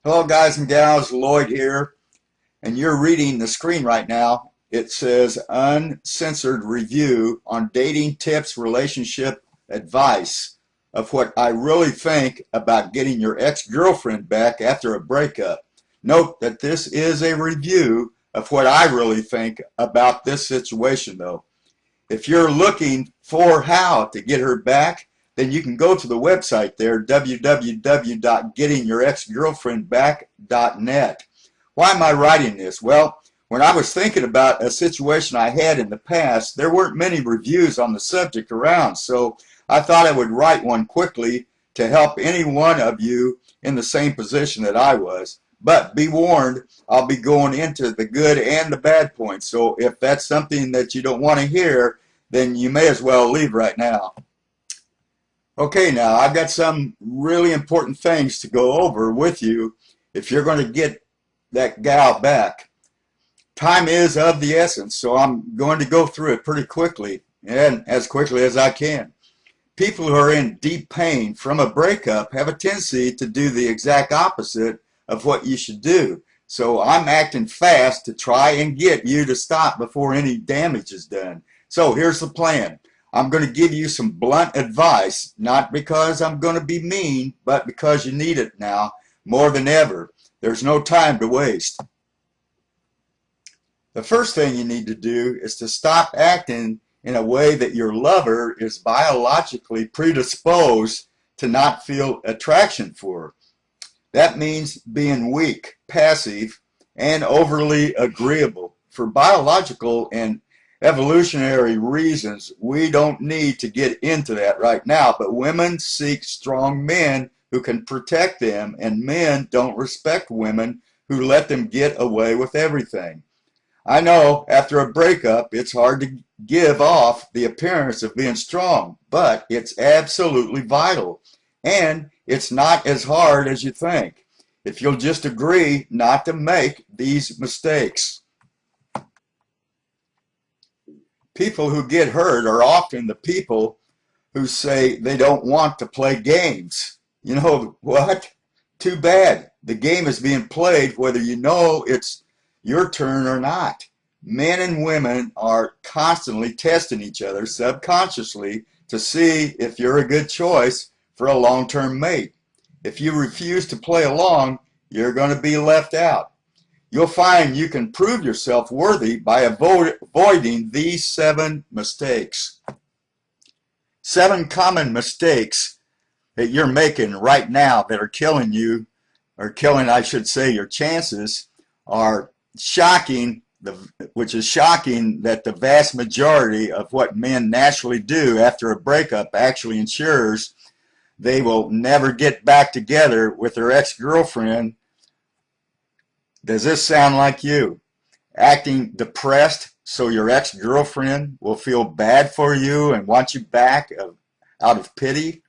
Hello, guys and gals. Lloyd here, and you're reading the screen right now. It says uncensored review on dating tips, relationship advice of what I really think about getting your ex-girlfriend back after a breakup. Note that this is a review of what I really think about this situation, though. If you're looking for how to get her back, then you can go to the website there, www.gettingyourex-girlfriendback.net. Why am I writing this? Well, when I was thinking about a situation I had in the past, there weren't many reviews on the subject around, so I thought I would write one quickly to help any one of you in the same position that I was. But be warned, I'll be going into the good and the bad points. So if that's something that you don't want to hear, then you may as well leave right now. Okay, now I've got some really important things to go over with you if you're going to get that gal back. Time is of the essence, so I'm going to go through it pretty quickly and as quickly as I can. People who are in deep pain from a breakup have a tendency to do the exact opposite of what you should do. So I'm acting fast to try and get you to stop before any damage is done. So here's the plan. I'm going to give you some blunt advice, not because I'm going to be mean, but because you need it now more than ever. There's no time to waste. The first thing you need to do is to stop acting in a way that your lover is biologically predisposed to not feel attraction for. That means being weak, passive, and overly agreeable. For biological and evolutionary reasons, we don't need to get into that right now, but women seek strong men who can protect them, and men don't respect women who let them get away with everything. I know after a breakup, it's hard to give off the appearance of being strong, but it's absolutely vital. And it's not as hard as you think if you'll just agree not to make these mistakes. People who get hurt are often the people who say they don't want to play games. You know what? Too bad. The game is being played whether you know it's your turn or not. Men and women are constantly testing each other subconsciously to see if you're a good choice for a long-term mate. If you refuse to play along, you're going to be left out. You'll find you can prove yourself worthy by avoiding these 7 mistakes. 7 common mistakes that you're making right now that are killing you, or killing, I should say, your chances, are shocking, which is shocking that the vast majority of what men naturally do after a breakup actually ensures they will never get back together with their ex-girlfriend. Does this sound like you? Acting depressed so your ex-girlfriend will feel bad for you and want you back out of pity?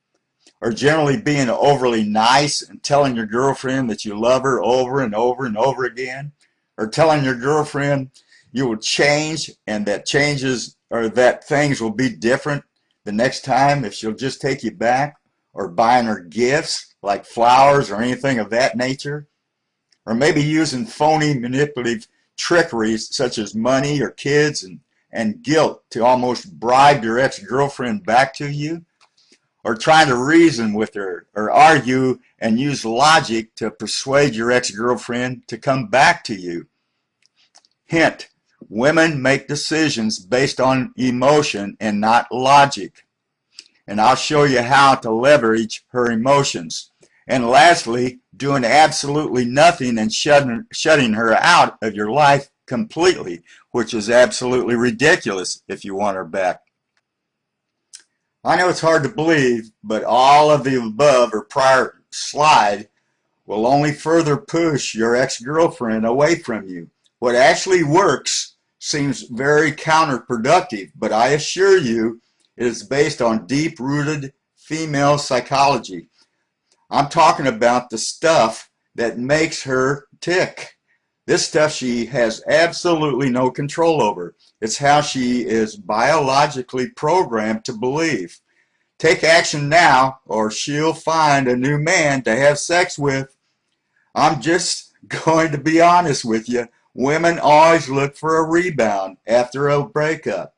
Or generally being overly nice and telling your girlfriend that you love her over and over and over again? Or telling your girlfriend you will change and that changes or that things will be different the next time if she'll just take you back? Or buying her gifts like flowers or anything of that nature? Or maybe using phony manipulative trickeries such as money or kids and guilt to almost bribe your ex-girlfriend back to you? Or trying to reason with her or argue and use logic to persuade your ex-girlfriend to come back to you? Hint, women make decisions based on emotion and not logic. And I'll show you how to leverage her emotions. And lastly, doing absolutely nothing and shutting her out of your life completely, which is absolutely ridiculous if you want her back. I know it's hard to believe, but all of the above or prior slide will only further push your ex-girlfriend away from you. What actually works seems very counterproductive, but I assure you it is based on deep-rooted female psychology. I'm talking about the stuff that makes her tick. This stuff she has absolutely no control over. It's how she is biologically programmed to believe. Take action now or she'll find a new man to have sex with. I'm just going to be honest with you. Women always look for a rebound after a breakup.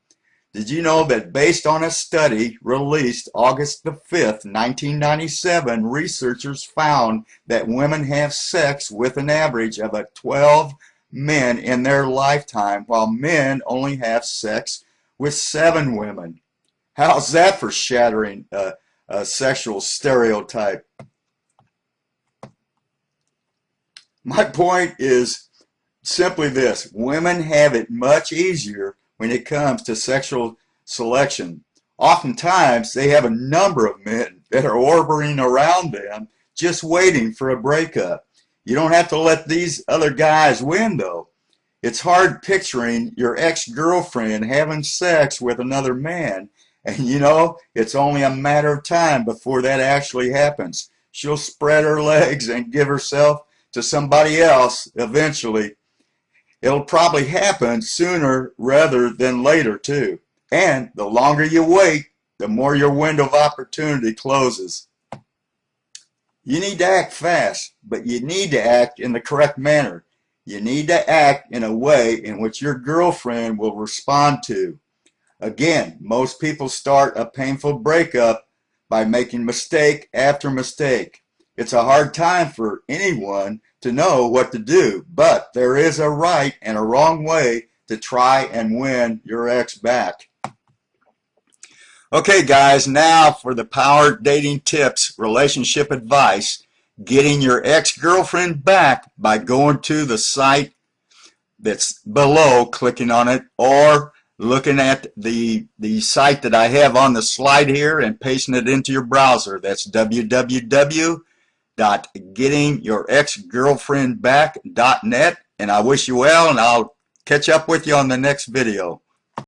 Did you know that based on a study released August the 5th, 1997, researchers found that women have sex with an average of 12 men in their lifetime, while men only have sex with 7 women? How's that for shattering a sexual stereotype? My point is simply this: women have it much easier when it comes to sexual selection. Oftentimes, they have a number of men that are orbiting around them just waiting for a breakup. You don't have to let these other guys win, though. It's hard picturing your ex-girlfriend having sex with another man, and it's only a matter of time before that actually happens. She'll spread her legs and give herself to somebody else eventually. It'll probably happen sooner rather than later, too. And the longer you wait, the more your window of opportunity closes. You need to act fast, but you need to act in the correct manner. You need to act in a way in which your girlfriend will respond to. Again, most people start a painful breakup by making mistake after mistake. It's a hard time for anyone to know what to do, but there is a right and a wrong way to try and win your ex back. Okay, guys, now for the Power Dating Tips relationship advice, getting your ex-girlfriend back by going to the site that's below, clicking on it, or looking at the site that I have on the slide here and pasting it into your browser. That's www.gettingyourex-girlfriendback.net. And I wish you well, and I'll catch up with you on the next video.